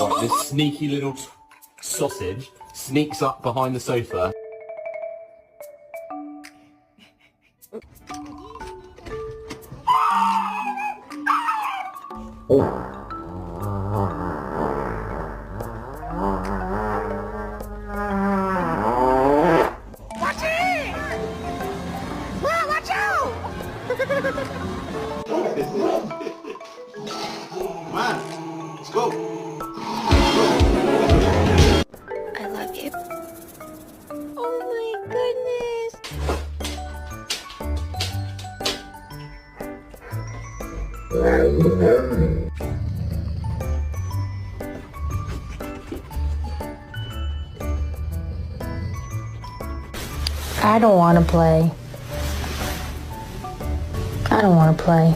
Right, this sneaky little sausage sneaks up behind the sofa. Watch it! Wow, watch out! Come on, let's go. I love you. Oh my goodness. I don't want to play. I don't want to play.